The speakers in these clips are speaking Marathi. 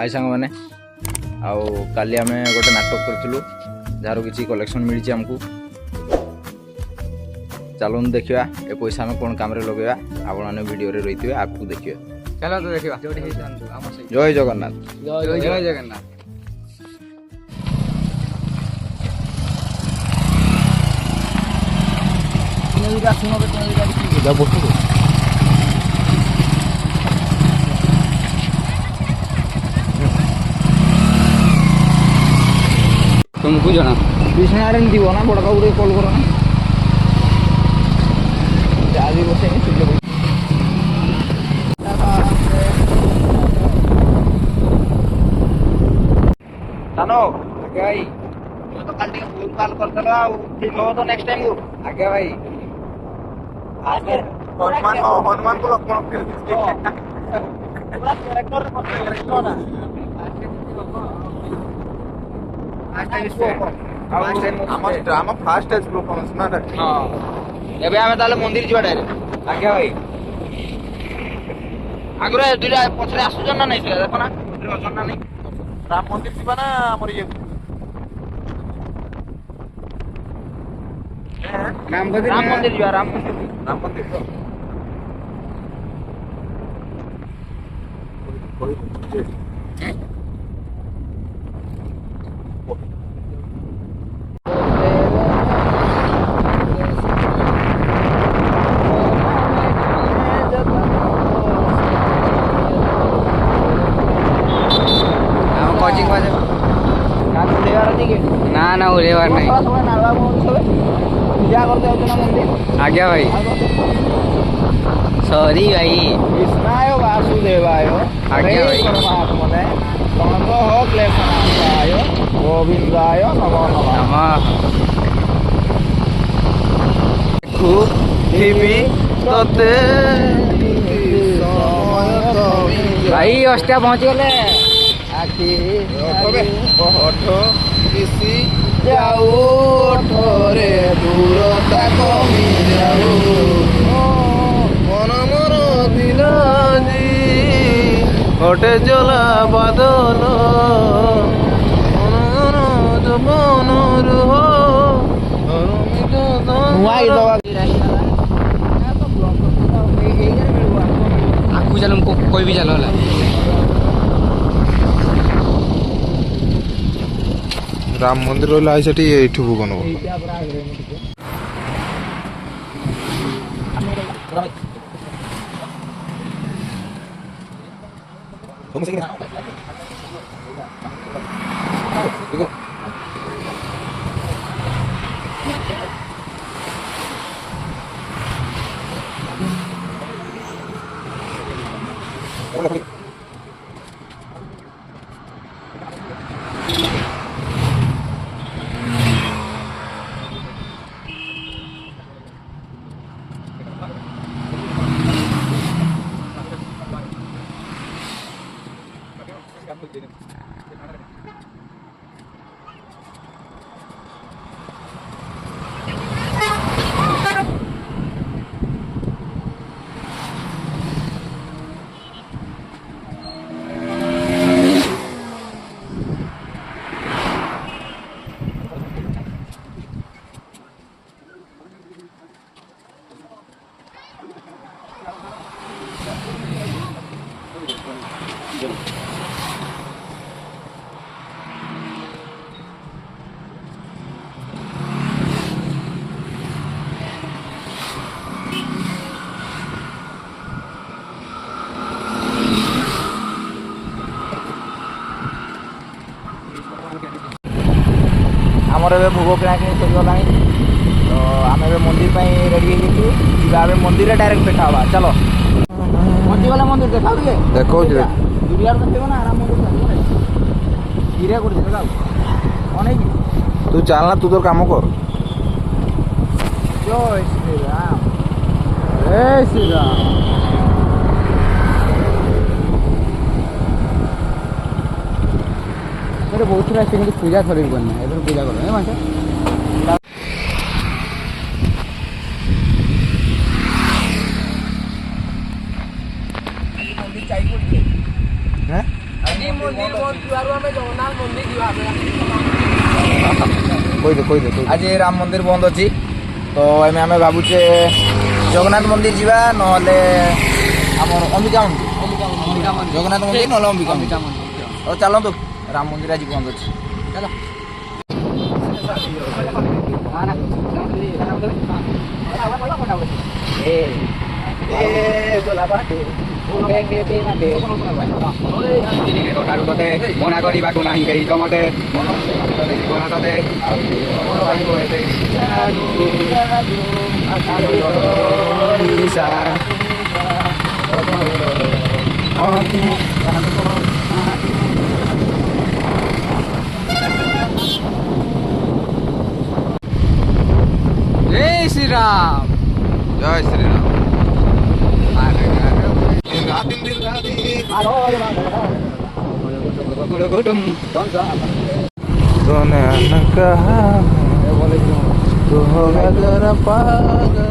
हाय सांग मैंने आउ काली आम गोटे नाटक करूँ जार किसी कलेक्शन मिली आमको चलो देखा ए पैसा आम कौन काम लगेगा आपने वीडियो रही थे आपको देखिए चलो तो देखा जय जगन्नाथ जय जगन्नाथ। तुमको जना कृष्णा थी ना बड़ का कल कर आज बस सानो भाई तो कल भूल भाल कर ठीक हो तो नेक्स्ट टाइम को आगे भाई आगे हनुमान को मंदिर जी आगे भाई आगे दुटा पचर आसुन ना नहीं देख ना ना नहीं राम मंदिर जीवा ना आमर ये राम मंदिर जी राम मंदिर कोचिंग ना ना वो लेवार नहीं पूजा करते मंदिर आज्ञा भाई सॉरी भाई कृष्णाय वासुदेवाय आज्ञा भाई परमात्मने प्रणतः क्लेशनाशाय गोविंदाय नमो नमः भाई अष्टा पहुंच गले किसी जाऊ ठोरे दूरता कमी जाऊ मन मोर दिल जी गोटे जला बादल मन रुह आपको चलो कोई भी चलो राम मंदिर रहा है सेठी एठू भुवन आमर ए भोग किଣା कि सरीगला तो आम ए मंदिर रेडी हो मंदिर डायरेक्ट देखा हवा चलो पहुँचीगला मंदिर देखा देखो दुनिया देखो ना आराम मंदिर धीरे कर कौन है तू चलना तू तो काम कर जय श्री राम जय श्री राम बहुत थोड़ा पूजा थोड़ी करना है पूजा करना है मंदिर चाहिए କହିଦେ आज राम मंदिर बंद अच्छी तो एम आम भावुचे जगन्नाथ मंदिर जीवा नहले आमर अंबिका मंदिर जगन्नाथ मंदिर नहले अंबिका मंदिर और चलतु राम मंदिर आज बंद अच्छी चलो মনা কৰিবাকো নাহি কেই কমতে जय श्री राम জয় শ্রীরাম तूने न कहा तू होगा जरा पागल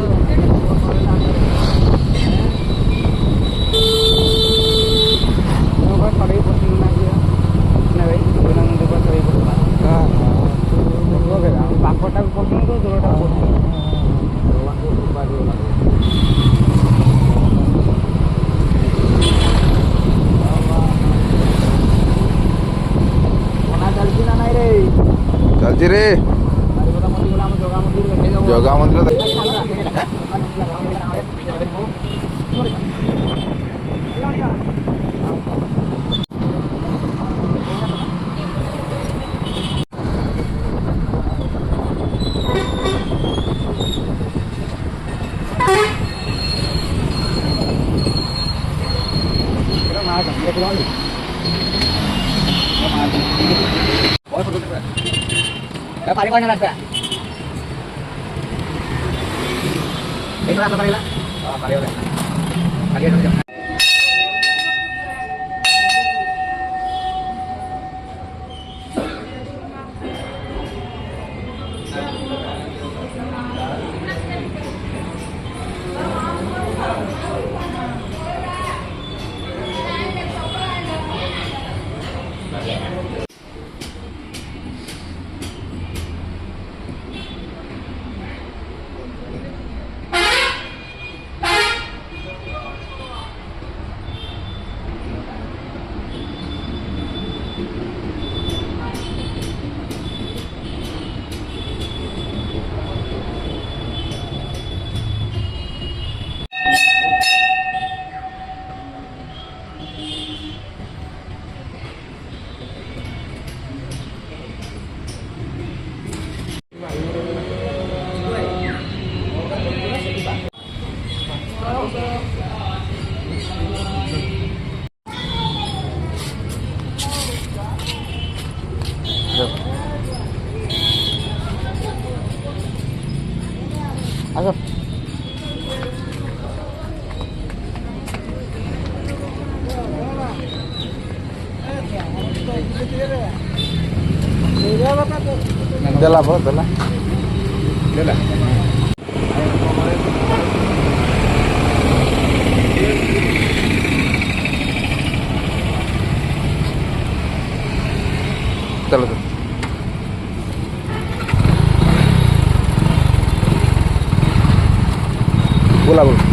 ଚାଲିଛି ରେ ଜଗା ମନ୍ଦିର पारी कोण लागतं एक रात पारीला पारी होते आगे आसो देला बहुत देला देला चलो बोला बोला